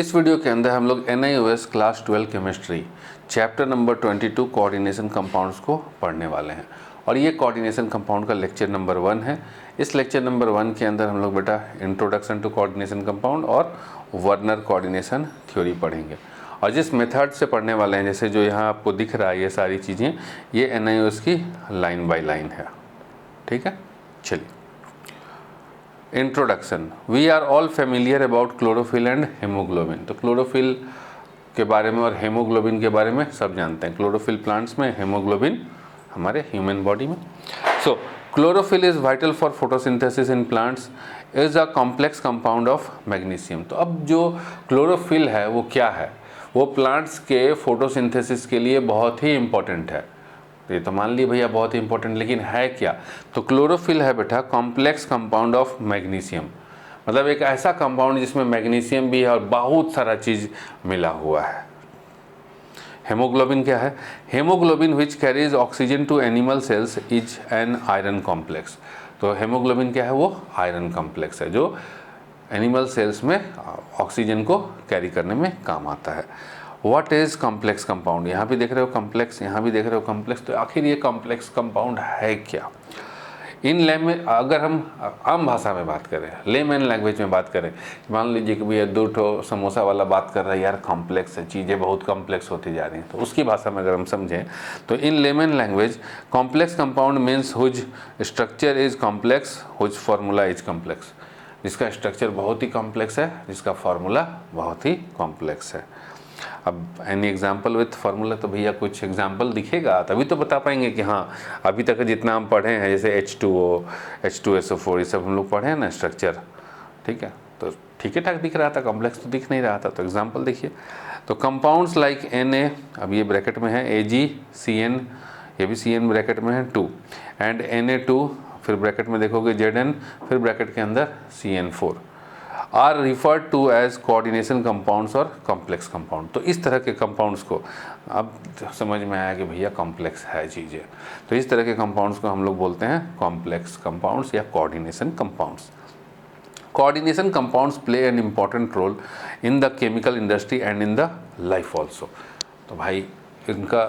इस वीडियो के अंदर हम लोग NIOS class 12 chemistry chapter number 22 coordination compounds को पढ़ने वाले हैं और ये कोऑर्डिनेशन कंपाउंड का लेक्चर नंबर 1 है। इस लेक्चर नंबर 1 के अंदर हम लोग बेटा इंट्रोडक्शन टू कोऑर्डिनेशन कंपाउंड और वर्नर कोऑर्डिनेशन थ्योरी पढ़ेंगे और जिस मेथड से पढ़ने वाले हैं, जैसे जो यहाँ आपको दिख रहा है ये सारी चीज़ें, ये NIOS की लाइन बाय लाइन है। ठीक है, चलिए। Introduction. We are all familiar about chlorophyll and haemoglobin. तो क्लोरोफिल के बारे में और हेमोग्लोबिन के बारे में सब जानते हैं। क्लोरोफिल प्लांट्स में, हेमोग्लोबिन हमारे ह्यूमन बॉडी में। So chlorophyll is vital for photosynthesis in plants, is a complex compound of magnesium. तो अब जो क्लोरोफिल है वो क्या है? वो प्लांट्स के फोटोसिंथेसिस के लिए बहुत ही इंपॉर्टेंट है। ये तो मान ली भैया बहुत ही इंपॉर्टेंट, लेकिन है क्या? तो क्लोरोफिल है बेटा कॉम्प्लेक्स कंपाउंड ऑफ मैग्नीशियम, मतलब एक ऐसा कंपाउंड जिसमें मैग्नीशियम भी है और बहुत सारा चीज़ मिला हुआ है। हेमोग्लोबिन क्या है? Haemoglobin which carries oxygen to animal cells is an iron complex. तो हेमोग्लोबिन क्या है? वो आयरन कॉम्प्लेक्स है जो एनिमल सेल्स में ऑक्सीजन को कैरी करने में काम आता है। What is complex compound? यहाँ भी देख रहे हो कॉम्प्लेक्स, यहाँ भी देख रहे हो कॉम्प्लेक्स। तो आखिर ये कॉम्प्लेक्स कंपाउंड है क्या? इन लेमन, अगर हम आम भाषा में बात करें, लेमन लैंग्वेज में बात करें, मान लीजिए कि भैया दो ठो समोसा वाला बात कर रहा है, यार कॉम्प्लेक्स है, चीज़ें बहुत कॉम्प्लेक्स होती जा रही हैं, तो उसकी भाषा में अगर हम समझें तो in layman language complex compound means whose structure is complex, whose formula is complex. जिसका स्ट्रक्चर बहुत ही कॉम्प्लेक्स है, जिसका फार्मूला बहुत ही कॉम्प्लेक्स है। अब एनी एग्जाम्पल विथ फार्मूला, तो भैया कुछ एग्जाम्पल दिखेगा तभी तो बता पाएंगे कि हाँ अभी तक जितना हम पढ़े हैं, जैसे H2O, H2SO4, ये सब हम लोग पढ़े हैं ना स्ट्रक्चर। ठीक है, तो ठीक है ठाक दिख रहा था, कॉम्प्लेक्स तो दिख नहीं रहा था। तो एग्जाम्पल देखिए, तो कंपाउंड्स लाइक Na, अब ये ब्रैकेट में है AgCN, ये भी CN ब्रैकेट में है 2, एंड Na2, फिर ब्रैकेट में देखोगे Zn, फिर ब्रैकेट के अंदर CN4 are referred to as coordination compounds और कॉम्प्लेक्स कंपाउंड। तो इस तरह के कंपाउंड्स को अब समझ में आया कि भैया कॉम्प्लेक्स है चीज़ें, तो इस तरह के कंपाउंड्स को हम लोग बोलते हैं कॉम्प्लेक्स कंपाउंड्स या coordination compounds. Coordination compounds play an important role in the chemical industry and in the life also. तो भाई इनका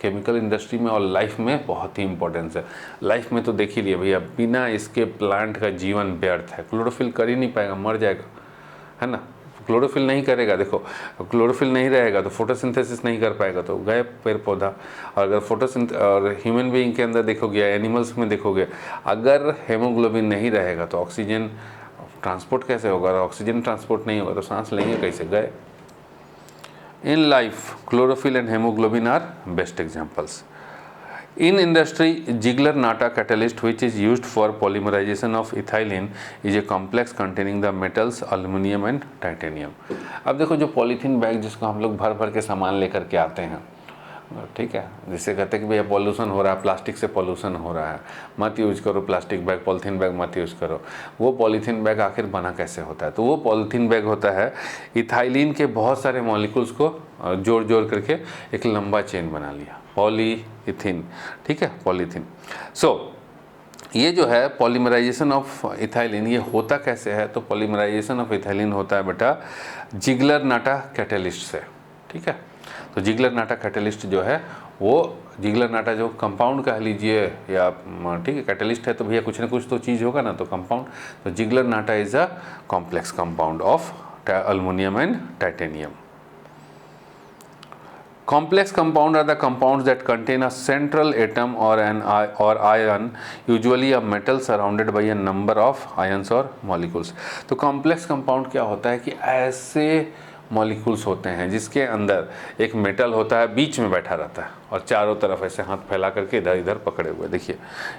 केमिकल इंडस्ट्री में और लाइफ में बहुत ही इंपॉर्टेंस है। लाइफ में तो देख ही लिए भैया, बिना इसके प्लांट का जीवन व्यर्थ है। क्लोरोफिल कर ही नहीं पाएगा, मर जाएगा, है ना। क्लोरोफिल नहीं करेगा, देखो क्लोरोफिल नहीं रहेगा तो फोटोसिंथेसिस नहीं कर पाएगा, तो गए पेड़ पौधा। और अगर और ह्यूमन बीइंग के अंदर देखोगे, एनिमल्स में देखोगे, अगर हेमोग्लोबिन नहीं रहेगा तो ऑक्सीजन ट्रांसपोर्ट कैसे होगा? और ऑक्सीजन ट्रांसपोर्ट नहीं होगा तो सांस लेंगे कैसे? गए। In life, chlorophyll and hemoglobin are best examples. In industry, Ziegler-Natta catalyst, which is used for polymerization of ethylene, is a complex containing the metals aluminum and titanium. अब देखो जो पॉलीथीन बैग जिसको हम लोग भर भर के सामान लेकर के आते हैं, ठीक है, जिससे कहते हैं कि भैया पॉल्यूशन हो रहा है, प्लास्टिक से पॉल्यूशन हो रहा है, मत यूज करो प्लास्टिक बैग, पॉलीथीन बैग मत यूज करो। वो पॉलीथीन बैग आखिर बना कैसे होता है? तो वो पॉलीथीन बैग होता है इथाइलिन के बहुत सारे मॉलिक्यूल्स को जोड़ जोड़ करके एक लंबा चेन बना लिया, पॉलीइथीन। ठीक है, पॉलीथीन। सो ये जो है पॉलीमराइजेशन ऑफ इथाइलिन, ये होता कैसे है? तो पॉलीमराइजेशन ऑफ इथाइलिन होता है बेटा जिगलर-नाटा कैटलिस्ट से। ठीक है, तो जिगलर-नाटा कैटलिस्ट जो है वो जिगलर-नाटा जो कंपाउंड कह लीजिए या ठीक है, कैटलिस्ट है तो भैया कुछ ना कुछ तो चीज़ होगा ना, तो कंपाउंड। तो Ziegler Natta is a complex compound of aluminium and titanium. Complex compounds are the compounds that contain a central atom or ion, usually a metal surrounded by a number of ions or molecules. तो complex compound क्या होता है कि ऐसे molecules होते हैं जिसके अंदर एक मेटल होता है, बीच में बैठा रहता है और चारों तरफ ऐसे हाथ फैला करके इधर इधर पकड़े हुए। देखिए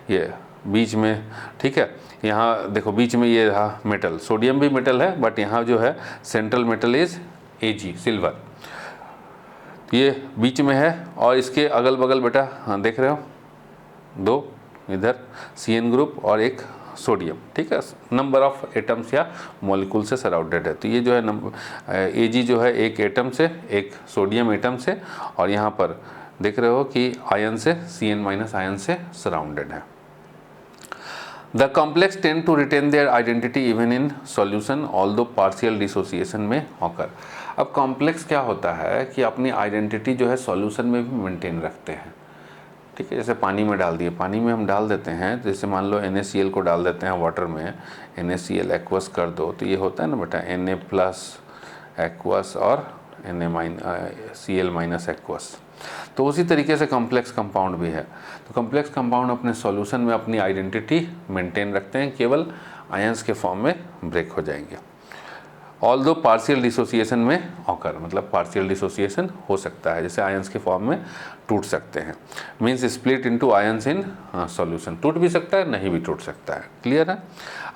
ये बीच में, ठीक है, यहाँ देखो बीच में ये रहा मेटल, सोडियम भी मेटल है, बट यहाँ जो है central metal is Ag, silver, ये बीच में है। और इसके अगल बगल बेटा हाँ देख रहे हो, दो इधर CN ग्रुप और एक सोडियम। ठीक है, नंबर ऑफ एटम्स या मॉलिक्यूल से सराउंडेड है। तो ये जो है Ag जो है एक एटम से, एक सोडियम एटम से, और यहाँ पर देख रहे हो कि आयन से, CN- आयन से सराउंडेड है। The complex tend to retain their identity even in solution, although partial dissociation may occur. अब कॉम्प्लेक्स क्या होता है कि अपनी आइडेंटिटी जो है सॉल्यूशन में भी मेंटेन रखते हैं, ठीक है। जैसे पानी में डाल दिए, पानी में हम डाल देते हैं, जैसे मान लो NaCl को डाल देते हैं वाटर में, NaCl एक्वस कर दो तो ये होता है ना बेटा Na प्लस एक्वस और Cl माइनस एक्वस। तो उसी तरीके से कॉम्प्लेक्स कंपाउंड भी है। तो कॉम्प्लेक्स कंपाउंड अपने सॉल्यूशन में अपनी आइडेंटिटी मेंटेन रखते हैं, केवल आयंस के फॉर्म में ब्रेक हो जाएंगे। ऑल्दो पार्शियल डिसोसिएशन में ऑकर, मतलब पार्शियल डिसोसिएशन हो सकता है, जैसे आयंस के फॉर्म में टूट सकते हैं, means split into ions in solution. टूट भी सकता है, नहीं भी टूट सकता है। क्लियर है?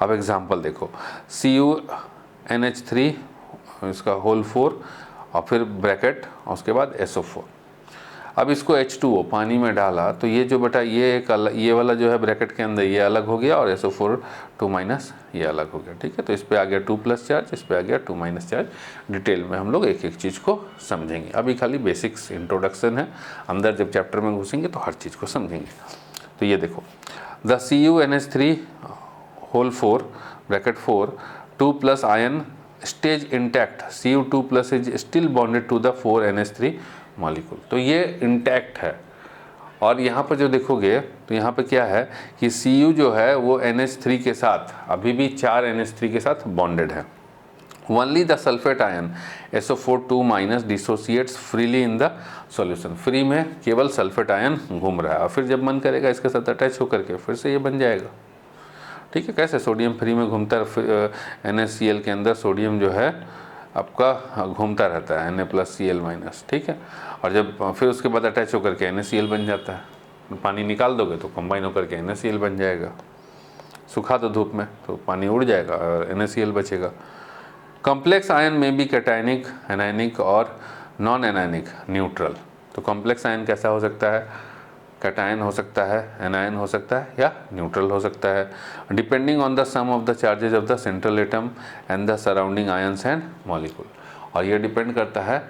अब एग्जांपल देखो, CuNH3 इसका होल 4 और फिर ब्रैकेट और उसके बाद SO4। अब इसको H2O पानी में डाला तो ये जो बेटा ये एक ये वाला जो है ब्रैकेट के अंदर ये अलग हो गया और SO4 2 माइनस ये अलग हो गया, ठीक है। तो इस पे आ गया 2 प्लस चार्ज, इस पे आ गया 2 माइनस चार्ज। डिटेल में हम लोग एक एक चीज़ को समझेंगे, अभी खाली बेसिक्स इंट्रोडक्शन है, अंदर जब चैप्टर में घुसेंगे तो हर चीज़ को समझेंगे। तो ये देखो, the CuNH3 whole 4 bracket 4 2 plus ion stays intact, Cu2 plus is still bonded to the 4NH3 molecule. तो ये इंटैक्ट है। और यहाँ पर जो देखोगे तो यहाँ पे क्या है कि Cu जो है वो NH3 के साथ अभी भी 4 NH3 के साथ बॉन्डेड है। Only the sulphate ion SO4 2 minus dissociates freely in the solution. Free में केवल सल्फेट आयन घूम रहा है और फिर जब मन करेगा इसके साथ अटैच होकर के फिर से ये बन जाएगा, ठीक है। कैसे? सोडियम फ्री में घूमता है, NaCl के अंदर सोडियम जो है आपका घूमता रहता है, Na प्लस Cl माइनस, ठीक है। और जब फिर उसके बाद अटैच होकर के NaCl बन जाता है। पानी निकाल दोगे तो कंबाइन होकर के NaCl बन जाएगा। सुखा दो धूप में तो पानी उड़ जाएगा और NaCl बचेगा। कॉम्प्लेक्स आयन में भी कैटायनिक, एनायनिक और नॉन एनायनिक, न्यूट्रल। तो कॉम्प्लेक्स आयन कैसा हो सकता है? कैटायन हो सकता है, एनायन हो सकता है या न्यूट्रल हो सकता है, depending on the sum of the charges of the central atom and the surrounding ions and molecule. और ये डिपेंड करता है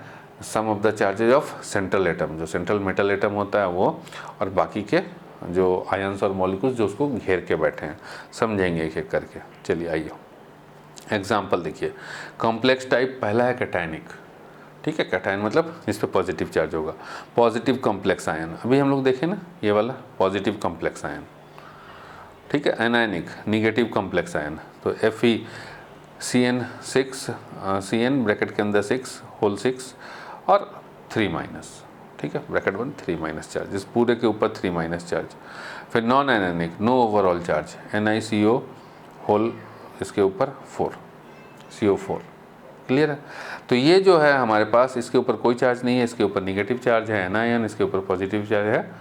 sum of the charges of central atom, जो सेंट्रल मेटल एटम होता है वो, और बाकी के जो आयंस और मॉलिक्यूल्स जो उसको घेर के बैठे हैं। समझेंगे एक एक करके। चलिए आइए एग्जाम्पल देखिए। कॉम्प्लेक्स टाइप पहला है कैटायनिक, ठीक है। कैटायन मतलब जिस पे पॉजिटिव चार्ज होगा। पॉजिटिव कॉम्प्लेक्स आयन अभी हम लोग देखें ना, ये वाला पॉजिटिव कॉम्प्लेक्स आयन, ठीक है। एनायनिक निगेटिव कॉम्प्लेक्स आयन, तो FeCN6 CN ब्रैकेट के अंदर 6 होल 6 और 3 माइनस, ठीक है। ब्रैकेट 1 3 माइनस चार्ज, इस पूरे के ऊपर 3 माइनस चार्ज। फिर non anionic no overall charge, NiCO whole इसके ऊपर 4 CO4। क्लियर है? तो ये जो है हमारे पास इसके ऊपर कोई चार्ज नहीं है, इसके ऊपर निगेटिव चार्ज है एनायन, इसके ऊपर पॉजिटिव चार्ज है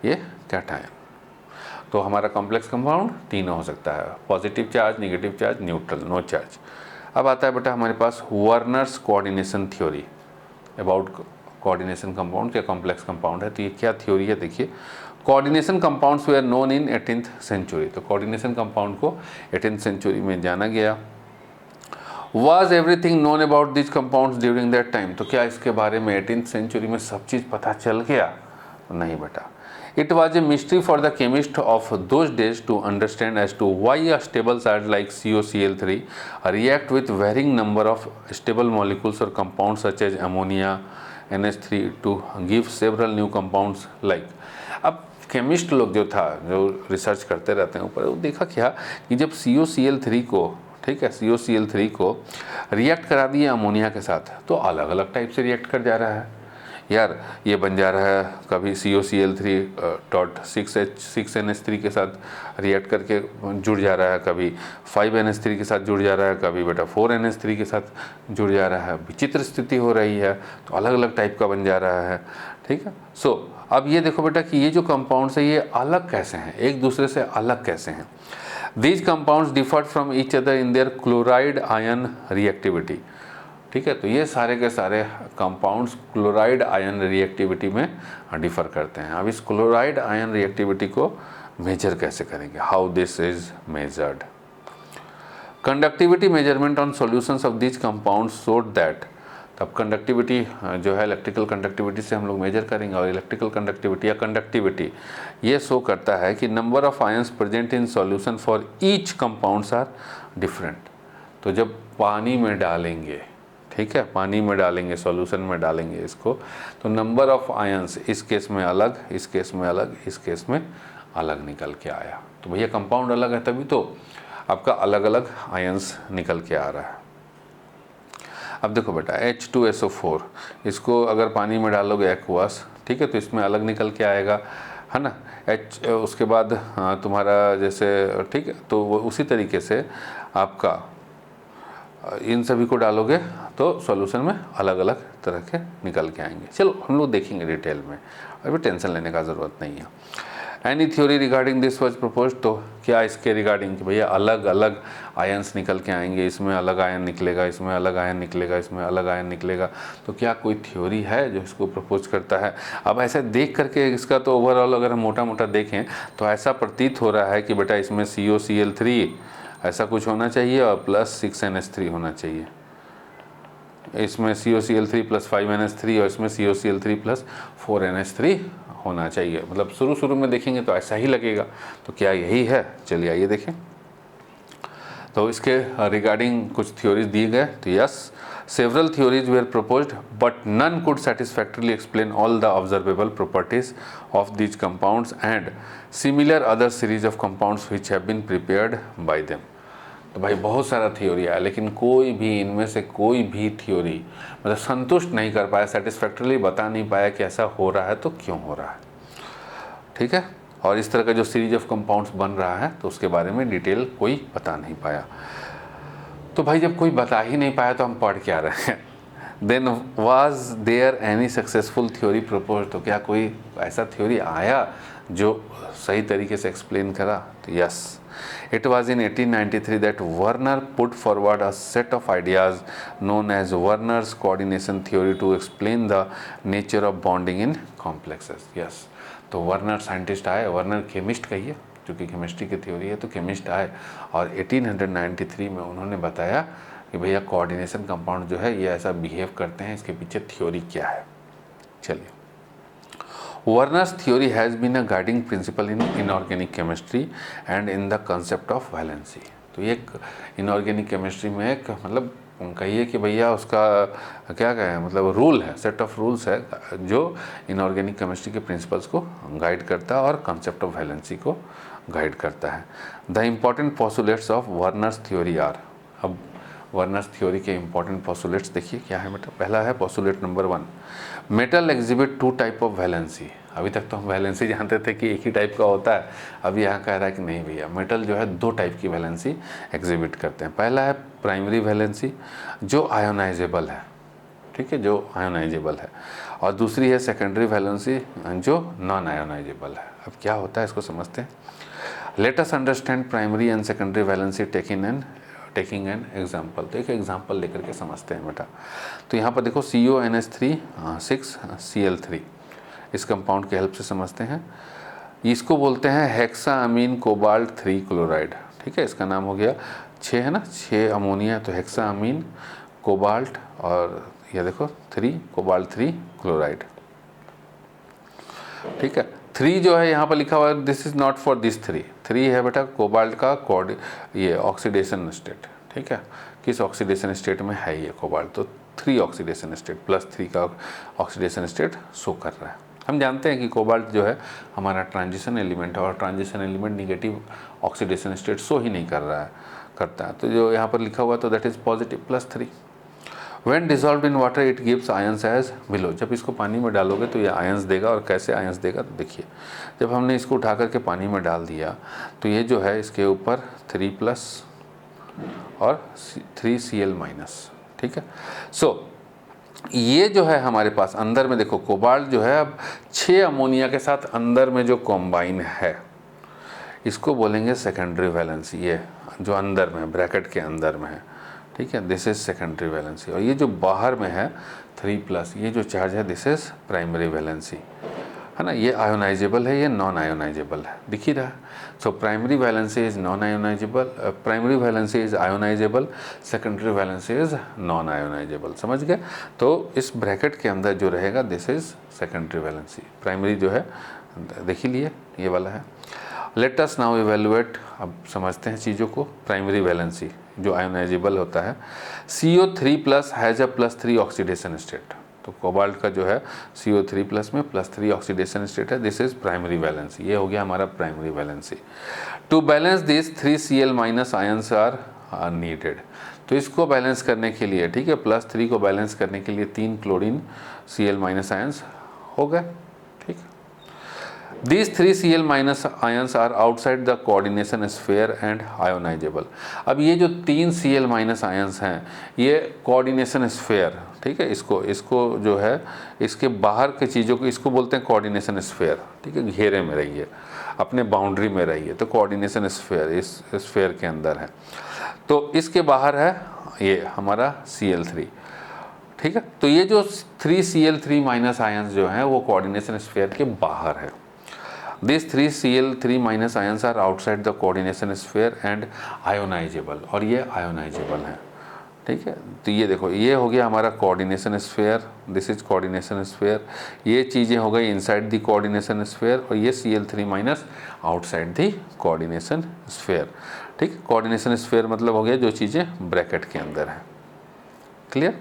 ये कैटायन। तो हमारा कॉम्प्लेक्स कंपाउंड तीनों हो सकता है, positive charge, negative charge, neutral, no charge. अब आता है बेटा हमारे पास Werner's coordination theory about coordination compound या कॉम्प्लेक्स कंपाउंड है। तो ये क्या थ्योरी है देखिए। Coordination compounds were known in 18th century. तो कोऑर्डिनेशन कंपाउंड को 18th सेंचुरी में जाना गया। Was everything known about these compounds during that time? तो क्या इसके बारे में 18th सेंचुरी में सब चीज़ पता चल गया? नहीं बेटा। It was a mystery for the chemist of those days to understand as to why a stable salt like COCl3 react with varying number of stable molecules or compounds such as ammonia, NH3 to give several new compounds like। अब chemist लोग जो था, जो research करते रहते हैं ऊपर, वो देखा क्या कि जब COCl3 को, ठीक है, COCl3 को रिएक्ट करा दिया अमोनिया के साथ तो अलग अलग टाइप से रिएक्ट कर जा रहा है। यार ये बन जा रहा है कभी COCl3.6NH3 के साथ रिएक्ट करके जुड़ जा रहा है, कभी 5NH3 के साथ जुड़ जा रहा है, कभी बेटा 4NH3 के साथ जुड़ जा रहा है। विचित्र स्थिति हो रही है, तो अलग अलग टाइप का बन जा रहा है, ठीक है। सो अब ये देखो बेटा कि ये जो कंपाउंड्स है ये अलग कैसे हैं, एक दूसरे से अलग कैसे हैं। These compounds differed from each other in their chloride ion reactivity, ठीक है। तो ये सारे के सारे कंपाउंड्स क्लोराइड आयन रिएक्टिविटी में डिफ़र करते हैं। अब इस क्लोराइड आयन रिएक्टिविटी को मेजर कैसे करेंगे? How this is measured? Conductivity measurement on solutions of these compounds showed that. तब कंडक्टिविटी जो है इलेक्ट्रिकल कंडक्टिविटी से हम लोग मेजर करेंगे, और इलेक्ट्रिकल कंडक्टिविटी या कंडक्टिविटी ये शो करता है कि number of ions present in solution for each compounds are different. तो जब पानी में डालेंगे, ठीक है, पानी में डालेंगे, सॉल्यूशन में डालेंगे इसको, तो नंबर ऑफ आयंस इस केस में अलग, इस केस में अलग, इस केस में अलग निकल के आया। तो भैया कंपाउंड अलग है तभी तो आपका अलग अलग आयंस निकल के आ रहा है। अब देखो बेटा H2SO4 इसको अगर पानी में डालोगे एक्वस, ठीक है, तो इसमें अलग निकल के आएगा, है ना। उसके बाद तुम्हारा जैसे, ठीक है, तो वो उसी तरीके से आपका इन सभी को डालोगे तो सॉल्यूशन में अलग अलग तरह के निकल के आएंगे। चलो हम लोग देखेंगे डिटेल में, अभी टेंशन लेने का ज़रूरत नहीं है। Any theory regarding this was propose, तो क्या इसके रिगार्डिंग कि भैया अलग अलग आयंस निकल के आएंगे, इसमें अलग आयन निकलेगा, इसमें अलग आयन निकलेगा, इसमें अलग आयन निकलेगा, तो क्या कोई थ्योरी है जो इसको प्रपोज करता है? अब ऐसे देख करके इसका तो ओवरऑल अगर हम मोटा मोटा देखें तो ऐसा प्रतीत हो रहा है कि बेटा इसमें COCl3 ऐसा कुछ होना चाहिए और प्लस 6NH3 होना चाहिए, इसमें COCl3 प्लस 5NH3 और इसमें COCl3 प्लस 4NH3 होना चाहिए। मतलब शुरू में देखेंगे तो ऐसा ही लगेगा, तो क्या यही है? चलिए आइए देखें। तो इसके रिगार्डिंग कुछ थ्योरीज दिए गए, तो yes, several theories were proposed but none could satisfactorily explain all the observable properties of these compounds and similar other series of compounds which have been prepared by them. तो भाई बहुत सारा theory आया, लेकिन कोई भी इनमें से कोई भी थ्योरी मतलब संतुष्ट नहीं कर पाया, सेटिस्फैक्टरली बता नहीं पाया कि ऐसा हो रहा है तो क्यों हो रहा है, ठीक है। और इस तरह का जो सीरीज ऑफ कंपाउंड्स बन रहा है तो उसके बारे में डिटेल कोई बता नहीं पाया। तो भाई जब कोई बता ही नहीं पाया तो हम पढ़ क्या रहे हैं? Then was there any successful theory propose, तो क्या कोई ऐसा थ्योरी आया जो सही तरीके से एक्सप्लेन करा? तो yes, it was in 1893 that Werner put forward a set of ideas known as Werner's coordination theory to explain the nature of bonding in complexes. Yes, तो वर्नर साइंटिस्ट आए, वर्नर केमिस्ट कहिए, क्योंकि chemistry की theory है तो chemist आए और 1893 में उन्होंने बताया कि भैया कोऑर्डिनेशन कंपाउंड जो है ये ऐसा बिहेव करते हैं, इसके पीछे थ्योरी क्या है। चलिए, Werner's theory has been a guiding principle in inorganic chemistry and in the concept of valency। तो ये इनऑर्गेनिक केमिस्ट्री में एक मतलब कहिए कि भैया उसका क्या कहें, मतलब रूल है, सेट ऑफ रूल्स है जो इनऑर्गेनिक केमिस्ट्री के प्रिंसिपल्स को गाइड करता है और कंसेप्ट ऑफ वैलेंसी को गाइड करता है। The important postulates of Werner's theory are, अब वर्नर्स थ्योरी के इंपॉर्टेंट पोस्टुलेट्स देखिए क्या है बेटा। पहला है postulate number 1, metal exhibit 2 type of valency. अभी तक तो हम वैलेंसी जानते थे कि एक ही टाइप का होता है, अभी यहाँ कह रहा है कि नहीं भैया, मेटल जो है 2 टाइप की वैलेंसी एग्जिबिट करते हैं। पहला है प्राइमरी वैलेंसी जो आयोनाइजेबल है, ठीक है, जो आयोनाइजेबल है, और दूसरी है सेकेंडरी वैलेंसी जो नॉन आयोनाइजेबल है। अब क्या होता है इसको समझते हैं। Let us understand primary and secondary valency taking an example. तो एक एग्जाम्पल लेकर के समझते हैं बेटा। तो यहाँ पर देखो CONH3 6Cl3, इस कंपाउंड के हेल्प से समझते हैं। इसको बोलते हैं हेक्साअमीन कोबाल्ट 3 क्लोराइड, ठीक है, इसका नाम हो गया 6 है ना, 6 अमोनिया, तो हेक्साअमीन कोबाल्ट और ये देखो 3 कोबाल्ट 3 क्लोराइड, ठीक है। 3 जो है यहाँ पर लिखा हुआ है, this is not for this 3 है बेटा कोबाल्ट का ये ऑक्सीडेशन स्टेट, ठीक है, किस ऑक्सीडेशन स्टेट में है ये कोबाल्ट, तो 3 ऑक्सीडेशन स्टेट प्लस 3 का ऑक्सीडेशन स्टेट शो कर रहा है। हम जानते हैं कि कोबाल्ट जो है हमारा ट्रांजिशन एलिमेंट है और transition element negative oxidation state show ही नहीं करता है, तो जो यहाँ पर लिखा हुआ है तो that is positive +3। When dissolved in water it gives ions as below। जब इसको पानी में डालोगे तो ये आयंस देगा, और कैसे आयंस देगा तो देखिए, जब हमने इसको उठा करके पानी में डाल दिया तो ये जो है इसके ऊपर 3+ और 3Cl-, ठीक है। सो ये जो है हमारे पास अंदर में देखो कोबाल्ट जो है अब 6 अमोनिया के साथ अंदर में जो कॉम्बाइन है इसको बोलेंगे सेकेंडरी वैलेंसी, ये जो अंदर में ब्रैकेट के अंदर में है, ठीक है, दिस इज सेकेंडरी वैलेंसी। और ये जो बाहर में है 3+, ये जो चार्ज है दिस इज प्राइमरी वैलेंसी, है ना, ये आयोनाइजेबल है, ये नॉन आयोनाइजेबल है, दिख ही रहा है। So primary valency is non ionisable, primary valency is ionisable, secondary valency is non ionisable, समझ गए। तो इस ब्रैकेट के अंदर जो रहेगा this is secondary valency, primary जो है देख ही लिए ये वाला है। लेट अस नाउ इवेलुएट, अब समझते हैं चीज़ों को। प्राइमरी वैलेंसी जो आयोनाइजेबल होता है। CO3 plus has a +3 oxidation state. तो कोबाल्ट का जो है CO3 प्लस में +3 ऑक्सीडेशन स्टेट है। दिस इज प्राइमरी वैलेंसी, ये हो गया हमारा primary valency. To balance this 3 Cl minus ions are needed. तो इसको बैलेंस करने के लिए, ठीक है, +3 को बैलेंस करने के लिए 3 क्लोरीन Cl माइनस आयंस हो गए, ठीक। These 3 Cl minus ions are outside the coordination sphere and ionisable. अब ये जो 3 Cl माइनस आयंस हैं ये कोऑर्डिनेशन स्फीयर, ठीक है, इसको जो है इसके बाहर की चीज़ों को इसको बोलते हैं कोऑर्डिनेशन स्फीयर, ठीक है। घेरे में रहिए, अपने बाउंड्री में रहिए, तो कोऑर्डिनेशन स्फीयर इस स्फीयर के अंदर है। तो इसके बाहर है ये हमारा Cl3, ठीक है। तो ये जो 3 Cl3 माइनस आयंस जो हैं वो कोऑर्डिनेशन स्फीयर के बाहर है। This 3 Cl3 minus ions are outside the coordination sphere and ionisable, और ये आयोनाइजेबल है, ठीक है। तो ये देखो, ये हो गया हमारा coordination sphere, this is coordination sphere. ये चीज़ें हो गई इनसाइड द कोऑर्डिनेशन स्फीयर, और ये Cl3 minus outside the coordination sphere, ठीक। कोऑर्डिनेशन स्फीयर मतलब हो गया जो चीज़ें ब्रैकेट के अंदर है। क्लियर।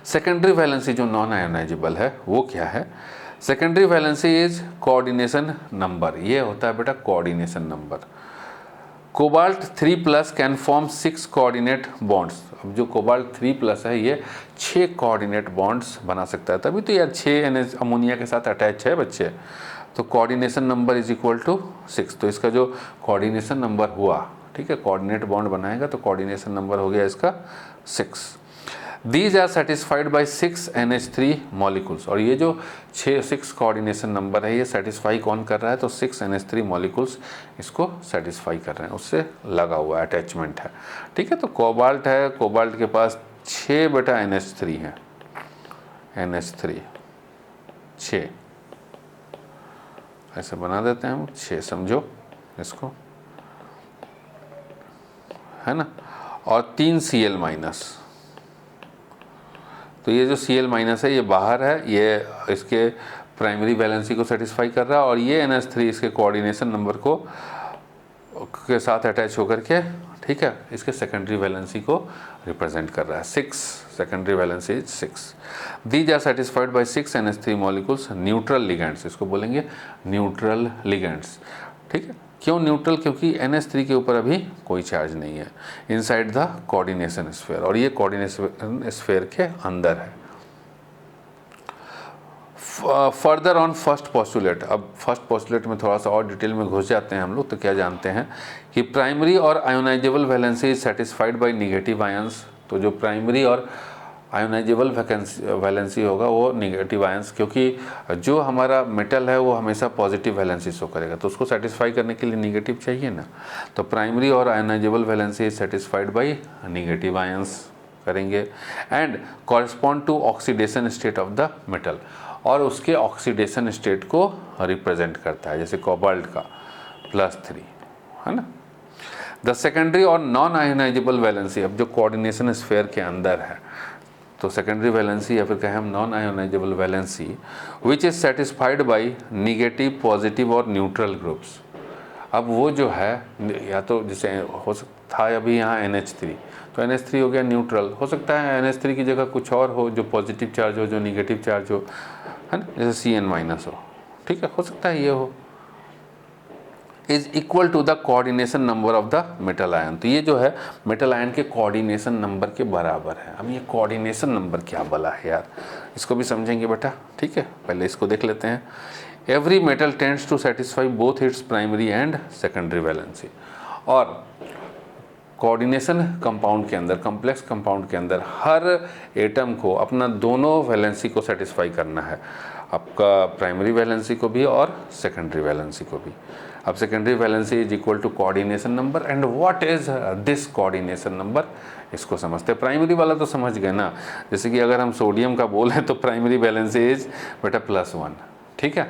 सेकेंडरी वैलेंसी जो नॉन आयोनाइजेबल है वो क्या है? Secondary valency is coordination number, ये होता है बेटा coordination number. Cobalt 3 plus can form 6 coordinate bonds. अब जो कोबाल्ट 3 प्लस है ये 6 कोऑर्डिनेट बॉन्ड्स बना सकता है, तभी तो यार 6 अमोनिया के साथ अटैच है बच्चे। तो coordination number is equal to 6। तो इसका जो कोऑर्डिनेशन नंबर हुआ, ठीक है, कोऑर्डिनेट बॉन्ड बनाएगा तो कोऑर्डिनेशन नंबर हो गया इसका 6। These are satisfied by 6 NH3 molecules। और ये जो 6 कोऑर्डिनेशन नंबर है ये सेटिस्फाई कौन कर रहा है? तो 6 NH3 मॉलिक्यूल्स इसको सेटिस्फाई कर रहे हैं, उससे लगा हुआ अटैचमेंट है, ठीक है। तो कोबाल्ट है, कोबाल्ट के पास 6 बेटा NH3 है, NH3 6 ऐसे बना देते हैं हम, 6 समझो इसको, है ना। और 3 Cl माइनस, तो ये जो Cl माइनस है ये बाहर है, ये इसके प्राइमरी वैलेंसी को सेटिस्फाई कर रहा है, और ये NH3 इसके कोऑर्डिनेशन नंबर को के साथ अटैच होकर के, ठीक है, इसके सेकेंडरी वैलेंसी को रिप्रेजेंट कर रहा है। 6 secondary valency is 6। These are satisfied by 6 NH3 molecules neutral ligands, इसको बोलेंगे न्यूट्रल लिगेंड्स, ठीक है। क्यों न्यूट्रल? क्योंकि NH3 के ऊपर अभी कोई चार्ज नहीं है इनसाइड द कोऑर्डिनेशन स्फीयर, और ये कोऑर्डिनेशन स्फीयर के अंदर है। फर्दर ऑन फर्स्ट पोस्टुलेट, अब फर्स्ट पोस्टुलेट में थोड़ा सा और डिटेल में घुस जाते हैं हम लोग। तो क्या जानते हैं कि प्राइमरी और ionisable valency is satisfied by negative ions. तो जो प्राइमरी और आयोनाइजेबल वैलेंसी होगा वो नेगेटिव आयंस, क्योंकि जो हमारा मेटल है वो हमेशा पॉजिटिव वैलेंसी शो करेगा, तो उसको सेटिस्फाई करने के लिए नेगेटिव चाहिए ना। तो प्राइमरी और ionisable valency is satisfied by negative ions करेंगे, and correspond to oxidation state of the metal, और उसके ऑक्सीडेशन स्टेट को रिप्रेजेंट करता है, जैसे कोबाल्ट का +3, है ना। द सेकेंडरी और नॉन आयोनाइजेबल वैलेंसी, अब जो कोऑर्डिनेशन स्फीयर के अंदर है, तो सेकेंडरी वैलेंसी या फिर कहें हम non ionisable valency which is satisfied by negative, positive और न्यूट्रल ग्रुप्स। अब वो जो है, या तो जैसे हो सकता था अभी यहाँ NH3, तो NH3 हो गया न्यूट्रल, हो सकता है NH3 की जगह कुछ और हो जो पॉजिटिव चार्ज हो, जो नेगेटिव चार्ज हो, है ना, जैसे Cn माइनस हो, ठीक है, हो सकता है ये हो। Is equal to the coordination number of the metal ion. तो ये जो है मेटल आयन के कोऑर्डिनेशन नंबर के बराबर है। अब ये कोऑर्डिनेशन नंबर क्या बोला है यार, इसको भी समझेंगे बेटा, ठीक है। पहले इसको देख लेते हैं। Every metal tends to satisfy both its primary and secondary valency. और कोऑर्डिनेशन कंपाउंड के अंदर, कॉम्प्लेक्स कंपाउंड के अंदर हर एटम को अपना दोनों वैलेंसी को सेटिस्फाई करना है, आपका प्राइमरी वैलेंसी को भी और सेकेंडरी वैलेंसी को भी। अब secondary valency is equal to coordination number, and what is this coordination number, इसको समझते हैं। प्राइमरी वाला तो समझ गए ना, जैसे कि अगर हम सोडियम का बोलें तो प्राइमरी वैलेंसी इज बेटा +1, ठीक है,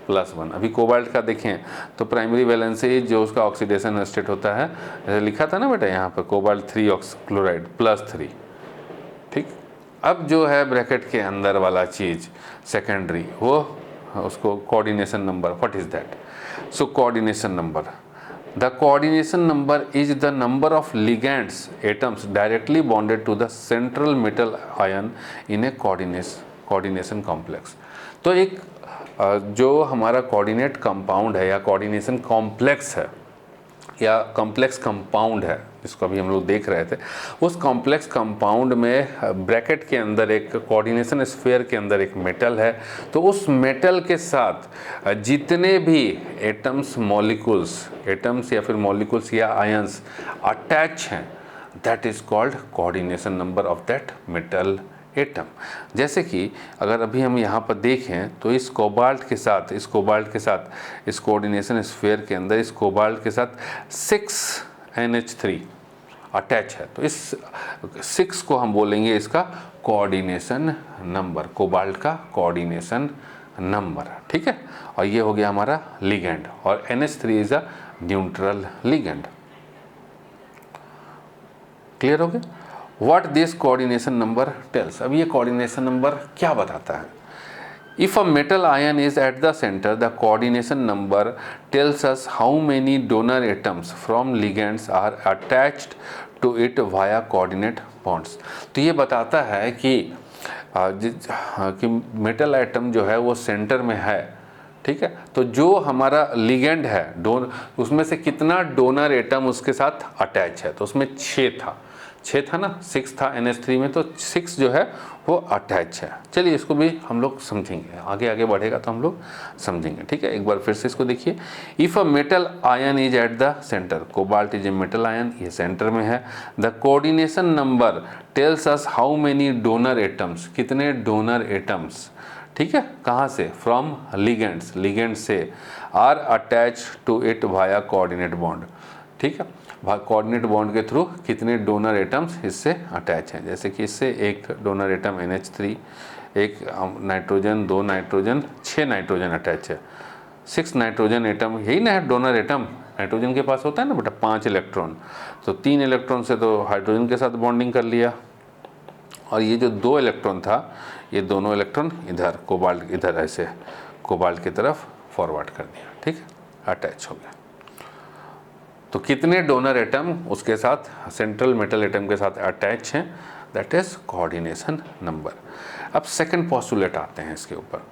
+1। अभी कोबाल्ट का देखें तो प्राइमरी वैलेंसी जो उसका ऑक्सीडेशन स्टेट होता है, जैसे लिखा था ना बेटा यहाँ पर कोबाल्ट 3 ऑक्सीक्लोराइड +3, ठीक। अब जो है ब्रैकेट के अंदर वाला चीज़ सेकेंडरी, वो उसको coordination number, what is that? So coordination number the coordination number is the number of ligands atoms directly bonded to the central metal ion in a coordination complex. तो एक जो हमारा कोऑर्डिनेट कंपाउंड है या coordination complex है या complex compound है, जिसको अभी हम लोग देख रहे थे, उस कॉम्प्लेक्स कंपाउंड में ब्रैकेट के अंदर एक कोऑर्डिनेशन स्फीयर के अंदर एक मेटल है। तो उस मेटल के साथ जितने भी एटम्स या फिर मॉलिक्यूल्स या आयंस अटैच हैं, that is called coordination number of that metal atom. जैसे कि अगर अभी हम यहाँ पर देखें तो इस कोबाल्ट के साथ इस कोऑर्डिनेशन स्फीयर के अंदर इस कोबाल्ट के साथ 6NH3 अटैच है। तो इस 6 को हम बोलेंगे इसका कोऑर्डिनेशन नंबर, कोबाल्ट का कोऑर्डिनेशन नंबर, ठीक है। और ये हो गया हमारा लिगेंड, और NH3 is a neutral ligand. Clear हो गया? What this coordination number tells? अब ये coordination number क्या बताता है? If a metal ion is at the center, the coordination number tells us how many donor atoms from ligands are attached to it via coordinate bonds. तो ये बताता है कि मेटल आइटम जो है वो सेंटर में है, ठीक है। तो जो हमारा लिगेंड है उसमें से कितना डोनर एटम उसके साथ अटैच है, तो उसमें 6 था ना, 6 था NH3 में, तो 6 जो है वो अटैच है। चलिए इसको भी हम लोग समझेंगे, आगे बढ़ेगा तो हम लोग समझेंगे, ठीक है। एक बार फिर से इसको देखिए। If a metal ion is at the centre, cobalt is a metal ion, ये सेंटर में है। The coordination number tells us how many donor atoms, कितने डोनर एटम्स, ठीक है, कहाँ से? फ्रॉम लिगेंड से, are attach to it via coordinate bond, ठीक है। कोऑर्डिनेट बॉन्ड के थ्रू कितने डोनर एटम्स इससे अटैच हैं। जैसे कि इससे एक डोनर एटम NH3, एक नाइट्रोजन, 2 नाइट्रोजन, 6 नाइट्रोजन अटैच है। 6 नाइट्रोजन एटम, यही ना है डोनर एटम। नाइट्रोजन के पास होता है ना बेटा 5 इलेक्ट्रॉन, तो 3 इलेक्ट्रॉन से तो हाइड्रोजन के साथ बॉन्डिंग कर लिया, और ये जो 2 इलेक्ट्रॉन था, ये दोनों इलेक्ट्रॉन इधर कोबाल्ट, इधर ऐसे कोबाल्ट की तरफ फॉरवर्ड कर दिया, ठीक है, अटैच हो गया। तो कितने डोनर एटम उसके साथ सेंट्रल मेटल एटम के साथ अटैच हैं, दैट इज कोऑर्डिनेशन नंबर। अब सेकंड पोस्टुलेट आते हैं इसके ऊपर।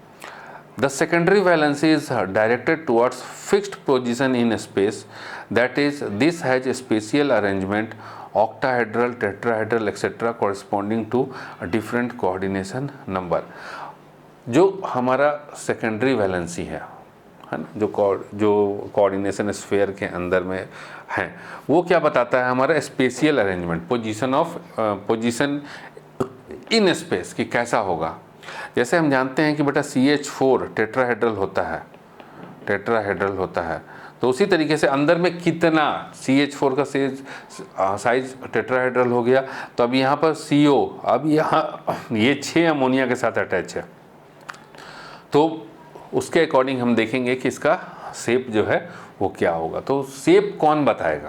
The secondary valency is directed towards fixed position in space, that is this has spatial arrangement, octahedral, tetrahedral etcetera corresponding to different coordination number. जो हमारा secondary valency है ना, जो कोऑर्डिनेशन स्फीयर के अंदर में है, वो क्या बताता है? हमारा spatial arrangement, position in space की कैसा होगा। जैसे हम जानते हैं कि बेटा CH4 टेट्राहेड्रल होता है, तो उसी तरीके से अंदर में कितना CH4 का साइज टेट्राहेड्रल हो गया, तो अब यहाँ पर CO, अब यहाँ ये 6 अमोनिया के साथ अटैच है, तो उसके अकॉर्डिंग हम देखेंगे कि इसका शेप जो है वो क्या होगा। तो शेप कौन बताएगा?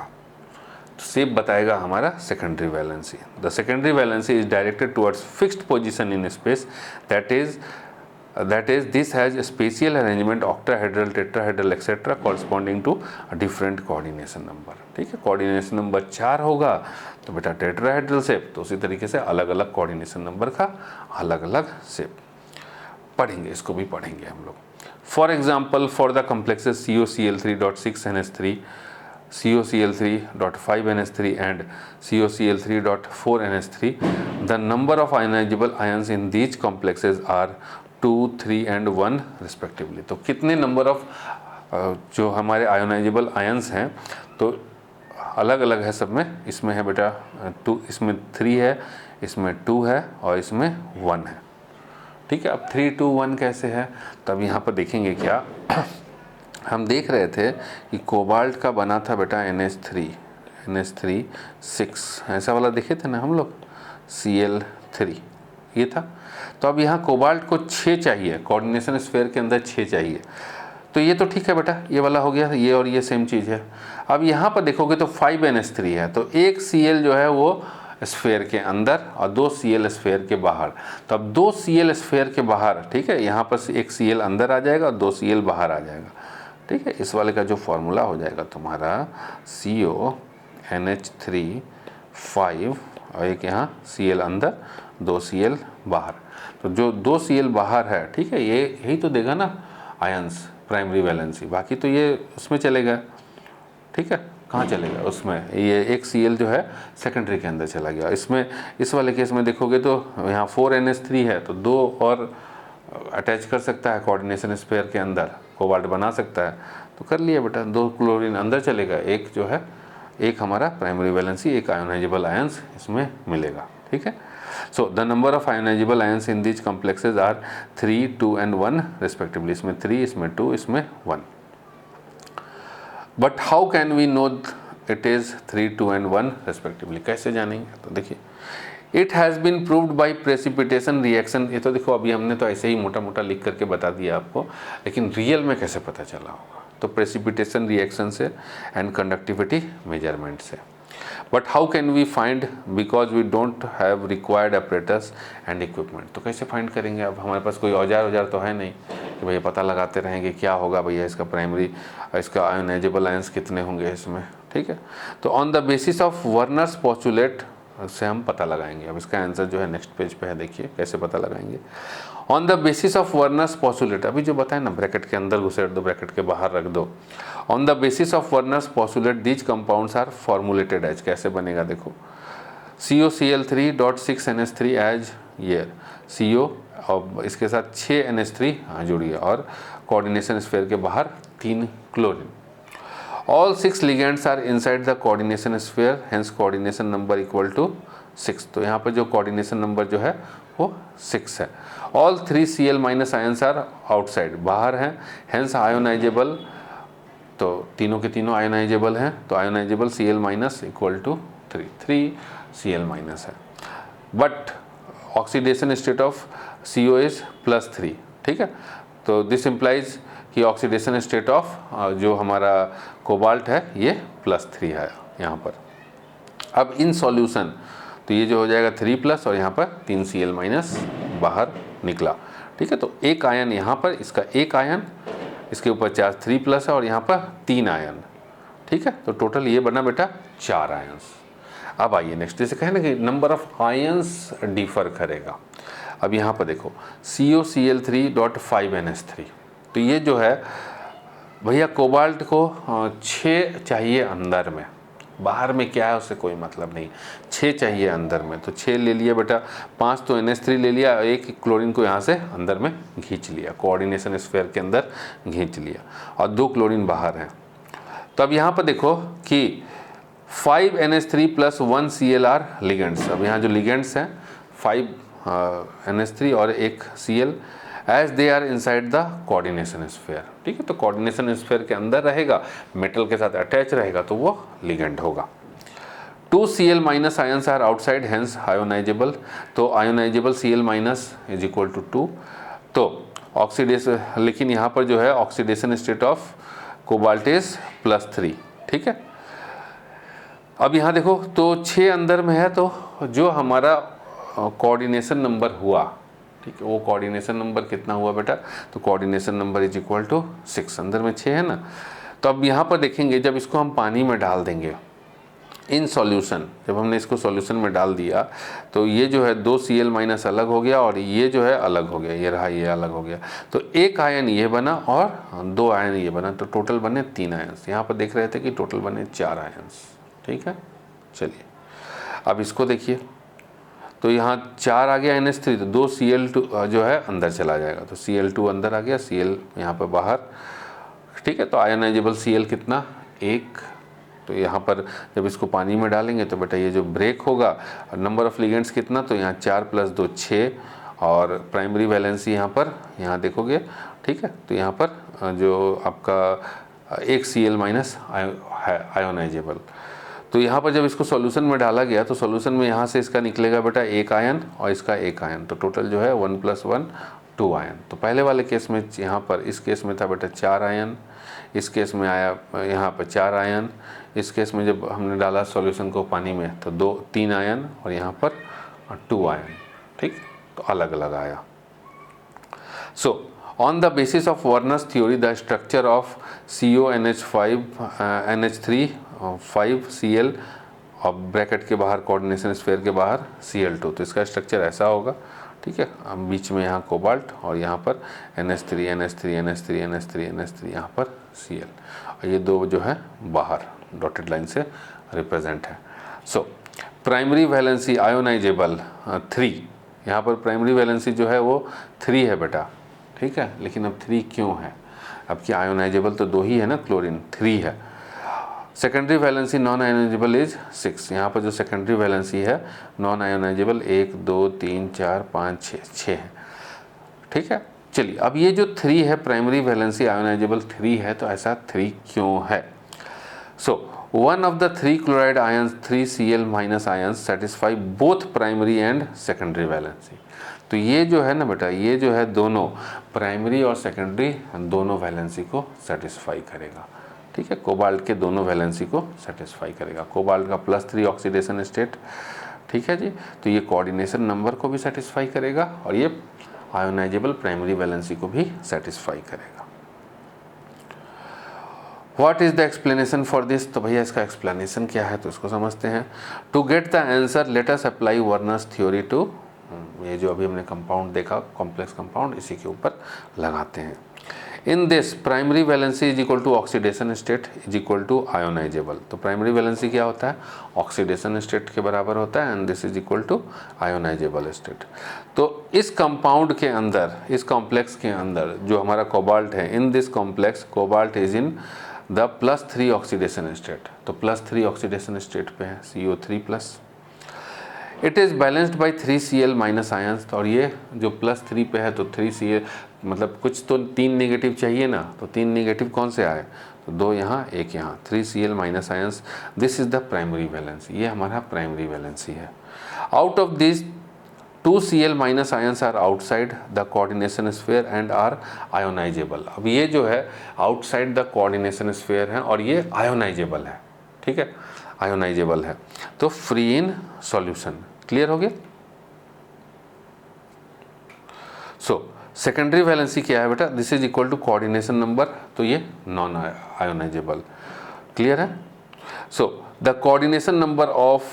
तो शेप बताएगा हमारा secondary valency. The secondary valency is directed towards fixed position in space, that is this has spatial arrangement, octahedral, tetrahedral etcetera corresponding to different coordination number, ठीक है। कोऑर्डिनेशन नंबर 4 होगा तो बेटा टेट्राहेड्रल शेप, तो उसी तरीके से अलग अलग कोऑर्डिनेशन नंबर का अलग अलग शेप पढ़ेंगे, इसको भी पढ़ेंगे हम लोग। For example, for the complexes COCl3.6NH3, COCl3.5NH3 and COCl3.4NH3, the number of ionizable ions in these complexes are 2, 3 and 1 respectively। तो कितने नंबर ऑफ जो हमारे आयोनाइजेबल आयंस हैं तो अलग अलग है सब में। इसमें है बेटा 2, इसमें 3 है, इसमें 2 है और इसमें 1 है, ठीक है। अब 3, 2, 1 कैसे है? तो अब यहाँ पर देखेंगे क्या हम देख रहे थे कि कोबाल्ट का बना था बेटा NH3 6, ऐसा वाला देखे थे ना हम लोग, Cl3 ये था। तो अब यहाँ कोबाल्ट को 6 चाहिए, कोऑर्डिनेशन स्फीयर के अंदर 6 चाहिए, तो ये तो ठीक है बेटा, ये वाला हो गया, ये और ये सेम चीज़ है। अब यहाँ पर देखोगे तो 5NH3 है, तो एक Cl जो है वो स्फीयर के अंदर और 2 Cl स्फीयर के बाहर। तो अब 2 Cl स्फीयर के बाहर, ठीक है, यहाँ पर एक Cl अंदर आ जाएगा और 2 Cl बाहर आ जाएगा, ठीक है। इस वाले का जो फॉर्मूला हो जाएगा तुम्हारा CONH3 5 और एक यहाँ Cl अंदर 2 Cl बाहर। तो जो 2 Cl बाहर है, ठीक है, ये यही तो देगा ना आयंस प्राइमरी वैलेंसी, बाकी तो ये उसमें चलेगा, ठीक है। कहाँ चलेगा उसमें, ये एक Cl जो है सेकेंडरी के अंदर चला गया। इसमें इस वाले केस में देखोगे तो यहाँ 4NH3 है, तो 2 और अटैच कर सकता है कोऑर्डिनेशन स्पेयर के अंदर, कोबाल्ट बना सकता है, तो कर लिया बेटा। 2 क्लोरीन अंदर चलेगा, एक जो है एक हमारा प्राइमरी वैलेंसी, एक आयोनाइजेबल आयंस इसमें मिलेगा, ठीक है। So the number of ionisable ions in these complexes are 3, 2 and 1 respectively. इसमें 3, इसमें 2, इसमें 1। But how can we know it is 3, 2 and 1 respectively, कैसे जानेंगे? तो देखिए, it has been proved by precipitation reaction. ये तो देखो अभी हमने तो ऐसे ही मोटा मोटा लिख करके बता दिया आपको, लेकिन रियल में कैसे पता चला होगा? तो प्रेसिपिटेशन रिएक्शन से एंड कंडक्टिविटी मेजरमेंट से। But how can we find, because we don't have required apparatus and equipment. तो कैसे फाइंड करेंगे? अब हमारे पास कोई औजार तो है नहीं कि भैया पता लगाते रहेंगे क्या होगा भैया इसका प्राइमरी, इसका आयोनाइजेबल आयंस कितने होंगे इसमें, ठीक है। तो on the basis of Werner's postulate से हम पता लगाएंगे। अब इसका आंसर जो है नेक्स्ट पेज पे है, देखिए कैसे पता लगाएंगे। On the basis of Werner's postulate, अभी जो बताए ना, ब्रैकेट के अंदर घुसेड़ दो, ब्रैकेट के बाहर रख दो। On the basis of Werner's postulate these compounds are formulated as, कैसे बनेगा देखो, COCl3.6NH3 एज ईयर, CO और इसके साथ 6NH3 जुड़िए और कोऑर्डिनेशन स्फीयर के बाहर 3 chlorine. All 6 ligands are inside the coordination sphere, hence coordination number equal to 6। तो यहाँ पर जो coordination number जो है वो 6 है। All 3 Cl minus ions are outside, बाहर हैं, hence ionizable, तो तीनों के तीनों ionizable हैं, तो ionizable Cl minus equal to 3 Cl minus है। But oxidation state of CO is +3, ठीक है। तो this implies कि ऑक्सीडेशन स्टेट ऑफ जो हमारा कोबाल्ट है ये +3 है यहाँ पर। अब इन सॉल्यूशन तो ये जो हो जाएगा 3+ और यहाँ पर 3 Cl माइनस बाहर निकला, ठीक है। तो एक आयन यहाँ पर, इसका एक आयन, इसके ऊपर 3+ है और यहाँ पर 3 आयन, ठीक है। तो टोटल ये बना बेटा 4 आयंस। अब आइए नेक्स्ट, जैसे कहें ना कि नंबर ऑफ आयंस डिफर करेगा। अब यहाँ पर देखो COCl3.5NH3, तो ये जो है भैया कोबाल्ट को 6 चाहिए अंदर में, बाहर में क्या है उससे कोई मतलब नहीं, 6 चाहिए अंदर में, तो 6 ले लिया बेटा, 5 तो NH3 ले लिया, एक क्लोरीन को यहाँ से अंदर में खींच लिया, कोऑर्डिनेशन स्फीयर के अंदर खींच लिया, और 2 क्लोरीन बाहर हैं। तो अब यहाँ पर देखो कि 5NH3 + 1 Cl आर लिगेंड्स। अब यहाँ जो लिगेंड्स हैं 5NH3 और 1 Cl, as they are inside the coordination sphere, ठीक है। तो कोऑर्डिनेशन स्फीयर के अंदर रहेगा, मेटल के साथ अटैच रहेगा, तो वो लिगेंड होगा। 2 Cl minus ions are outside, hence ionisable, तो ionisable Cl minus is equal to 2। तो ऑक्सीडेशन, लेकिन यहाँ पर जो है oxidation state of cobalt is +3, ठीक है। अब यहाँ देखो तो 6 अंदर में है, तो जो हमारा कोऑर्डिनेशन नंबर हुआ, ठीक है, वो कोऑर्डिनेशन नंबर कितना हुआ बेटा, तो coordination number is equal to 6, अंदर में 6 है ना। तो अब यहाँ पर देखेंगे जब इसको हम पानी में डाल देंगे इन सॉल्यूशन, जब हमने इसको सॉल्यूशन में डाल दिया तो ये जो है 2 Cl माइनस अलग हो गया और ये जो है अलग हो गया, ये रहा, ये अलग हो गया, तो एक आयन ये बना और 2 आयन ये बना, तो टोटल बने 3 आयंस। यहाँ पर देख रहे थे कि टोटल बने 4 आयंस, ठीक है। चलिए अब इसको देखिए, तो यहाँ 4 आ गया NH3, तो 2 Cl2 जो है अंदर चला जाएगा, तो Cl2 अंदर आ गया, Cl यहाँ पर बाहर, ठीक है। तो आयोनाइजेबल Cl कितना, 1। तो यहाँ पर जब इसको पानी में डालेंगे तो बेटा ये जो ब्रेक होगा, नंबर ऑफ लिगेंड्स कितना, तो यहाँ 4 + 2 6, और प्राइमरी वैलेंसी यहाँ पर, यहाँ देखोगे, ठीक है। तो यहाँ पर जो आपका 1 Cl माइनस आयोनाइजेबल, तो यहाँ पर जब इसको सॉल्यूशन में डाला गया तो सॉल्यूशन में यहाँ से इसका निकलेगा बेटा 1 आयन और इसका 1 आयन, तो टोटल जो है 1 + 1 2 आयन। तो पहले वाले केस में यहाँ पर, इस केस में था बेटा 4 आयन, इस केस में आया यहाँ पर 4 आयन, इस केस में जब हमने डाला सॉल्यूशन को पानी में तो 3 आयन और यहाँ पर 2 आयन, ठीक, तो अलग अलग आया। So on the basis of Werner's theory the structure of CONH5 NH3 5Cl और ब्रैकेट के बाहर कोऑर्डिनेशन स्फीयर के बाहर Cl2, तो इसका स्ट्रक्चर ऐसा होगा, ठीक है। अब बीच में यहाँ कोबाल्ट और यहाँ पर NH3 NH3 NH3 NH3 NH3 यहाँ पर Cl, और ये दो जो है बाहर डॉटेड लाइन से रिप्रेजेंट है। सो प्राइमरी वैलेंसी आयोनाइजेबल 3, यहाँ पर प्राइमरी वैलेंसी जो है वो 3 है बेटा, ठीक है। लेकिन अब 3 क्यों है? अब क्या आयोनाइजेबल तो 2 ही है ना, क्लोरीन 3 है। Secondary valency non ionisable is 6, यहाँ पर जो सेकेंडरी वैलेंसी है नॉन आयोनाइजेबल 1 2 3 4 5 6 है, ठीक है। चलिए अब ये जो 3 है प्राइमरी वैलेंसी आयोनाइजेबल 3 है, तो ऐसा 3 क्यों है? So one of the 3 chloride ions 3Cl- ions satisfy both primary and secondary valency. तो ये जो है ना बेटा, ये जो है दोनों प्राइमरी और सेकेंडरी दोनों वैलेंसी को सेटिस्फाई करेगा, ठीक है। कोबाल्ट के दोनों वैलेंसी को सेटिस्फाई करेगा। कोबाल्ट का +3 ऑक्सीडेशन स्टेट, ठीक है जी, तो ये कोऑर्डिनेशन नंबर को भी सेटिस्फाई करेगा और ये आयोनाइजेबल प्राइमरी वैलेंसी को भी सेटिस्फाई करेगा। What is the explanation for this? तो भैया इसका एक्सप्लेनेशन क्या है तो इसको समझते हैं। To get the answer let us apply Werner's theory to, ये जो अभी हमने कंपाउंड देखा कॉम्प्लेक्स कंपाउंड, इसी के ऊपर लगाते हैं। In this primary valency is equal to oxidation state is equal to ionisable. तो प्राइमरी वैलेंसी क्या होता है? ऑक्सीडेशन स्टेट के बराबर होता है, and this is equal to ionisable state. तो इस कंपाउंड के अंदर, इस कॉम्प्लेक्स के अंदर जो हमारा कोबाल्ट है, in this complex cobalt is in the +3 oxidation state. तो +3 ऑक्सीडेशन स्टेट पे है, CO3+। It is balanced by 3Cl- ions, और ये जो +3 पे है तो 3Cl मतलब कुछ तो 3 नेगेटिव चाहिए ना, तो 3 नेगेटिव कौन से आए? तो 2 यहाँ 1 यहाँ, 3Cl- ions. This is the primary valency, ये हमारा प्राइमरी वैलेंसी है। Out of this 2Cl- ions are outside the coordination sphere and are ionisable. अब ये जो है आउटसाइड द कोऑर्डिनेशन स्फीयर है और ये आयोनाइजेबल है, ठीक है, आयोनाइजेबल है, तो फ्री इन सॉल्यूशन। क्लियर हो गया? सो सेकेंडरी वैलेंसी क्या है बेटा? This is equal to coordination number, तो ये नॉन आयोनाइजेबल। क्लियर है? So the coordination number of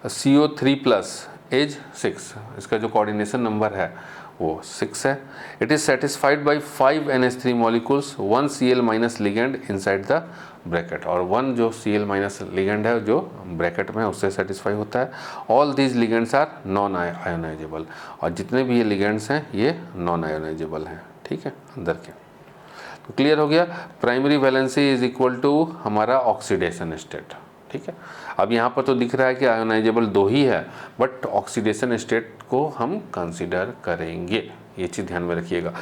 CO3+ is 6, इसका जो कोऑर्डिनेशन नंबर है वो 6 है। It is satisfied by 5 NH3 molecules 1 Cl- ligand inside the bracket, और 1 जो Cl- लिगेंड है जो ब्रैकेट में उससे सेटिस्फाई होता है। All these ligands are non ionisable, और जितने भी ये लिगेंड्स हैं ये नॉन आयोनाइजेबल हैं, ठीक है, अंदर के। तो क्लियर हो गया? Primary valency is equal to हमारा ऑक्सीडेशन स्टेट, ठीक है। अब यहाँ पर तो दिख रहा है कि आयोनाइजेबल 2 ही है, बट ऑक्सीडेशन स्टेट को हम कंसीडर करेंगे, ये चीज़ ध्यान में रखिएगा,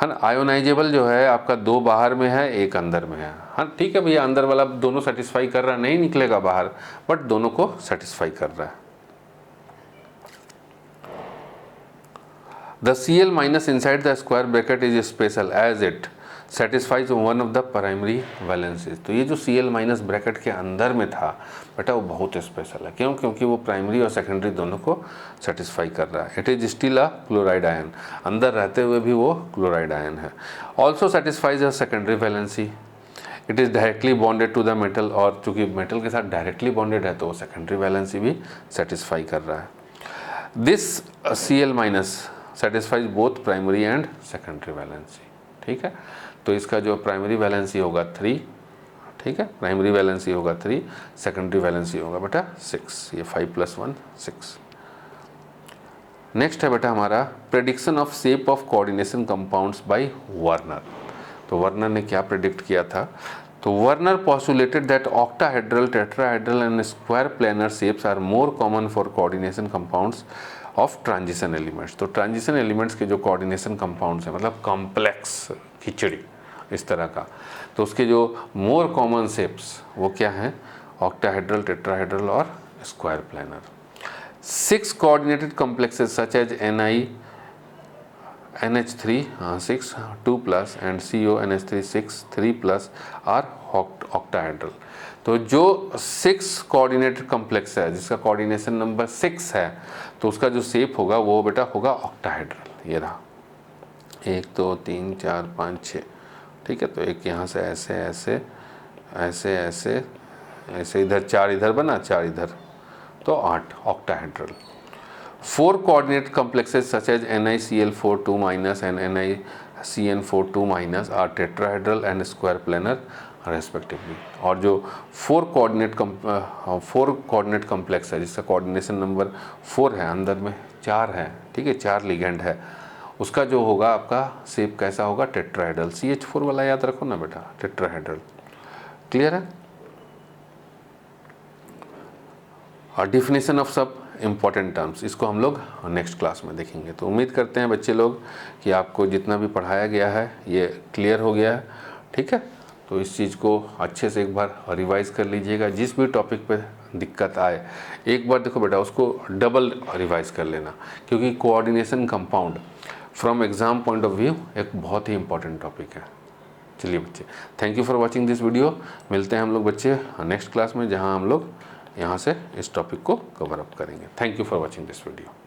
है ना। आयोनाइजेबल जो है आपका 2 बाहर में है, 1 अंदर में है, हाँ ठीक है भैया, अंदर वाला दोनों सेटिस्फाई कर रहा है, नहीं निकलेगा बाहर, बट दोनों को सेटिस्फाई कर रहा है। The Cl- inside the square bracket is special as it satisfies one of the primary valencies। तो ये जो Cl- ब्रैकेट के अंदर में था बेटा वो बहुत स्पेशल है, क्यों? क्योंकि वो प्राइमरी और सेकेंडरी दोनों को सेटिस्फाई कर रहा है। It is still a chloride ion, अंदर रहते हुए भी वो क्लोराइड आयन है। Also satisfies a secondary valency, it is directly bonded to the metal, और चूंकि मेटल के साथ डायरेक्टली बॉन्डेड है तो वो सेकेंडरी वैलेंसी भी सेटिस्फाई कर रहा है। This Cl- satisfies both primary and secondary valency, ठीक है। तो इसका जो प्राइमरी वैलेंसी होगा 3, ठीक है, प्राइमरी वैलेंसी होगा 3, सेकेंडरी वैलेंसी होगा बेटा 6, ये 5 + 1 6। नेक्स्ट है बेटा हमारा prediction of shape of coordination compounds by Werner. तो वर्नर ने क्या प्रेडिक्ट किया था? तो Werner postulated that octahedral, tetrahedral and square planar shapes are more common for coordination compounds of transition elements. तो ट्रांजिशन एलिमेंट्स के जो कोऑर्डिनेशन कंपाउंड्स हैं, मतलब कॉम्प्लेक्स खिचड़ी इस तरह का, तो उसके जो मोर कॉमन शेप्स वो क्या हैं? ऑक्टाहेड्रल, टेट्राहेड्रल और square planar. 6 coordinated complexes such as NH3 6 2+ and CONH3 6 3+ are octahedral। तो जो 6 कोऑर्डिनेटेड कॉम्प्लेक्स है जिसका कोऑर्डिनेशन नंबर 6 है, तो उसका जो शेप होगा वो बेटा होगा ऑक्टाहेड्रल, ये रहा। 1 2 3 4 5 6, ठीक है। तो एक यहाँ से ऐसे ऐसे ऐसे ऐसे ऐसे, इधर 4 इधर बना, 4 इधर, तो 8 octahedral. 4 coordinate complexes such as NiCl4 2- and NiCN4 2- are tetrahedral and square planar respectively. और जो 4 कोऑर्डिनेट कम्प्लेक्स है जिसका कोऑर्डिनेशन नंबर 4 है, अंदर में 4 है, ठीक है, 4 लिगेंड है, उसका जो होगा आपका शेप कैसा होगा, टेट्राहेड्रल। CH4 वाला याद रखो ना बेटा, टेट्राहेड्रल। क्लियर है। और डिफिनेशन ऑफ सब इम्पॉर्टेंट टर्म्स, इसको हम लोग नेक्स्ट क्लास में देखेंगे। तो उम्मीद करते हैं बच्चे लोग कि आपको जितना भी पढ़ाया गया है ये क्लियर हो गया है, ठीक है। तो इस चीज़ को अच्छे से एक बार रिवाइज़ कर लीजिएगा। जिस भी टॉपिक पे दिक्कत आए एक बार देखो बेटा उसको डबल रिवाइज़ कर लेना, क्योंकि coordination compound from exam point of view एक बहुत ही इंपॉर्टेंट टॉपिक है। चलिए बच्चे, thank you for watching this video. मिलते हैं हम लोग बच्चे नेक्स्ट क्लास में, जहाँ हम लोग यहाँ से इस टॉपिक को कवर अप करेंगे। Thank you for watching this video.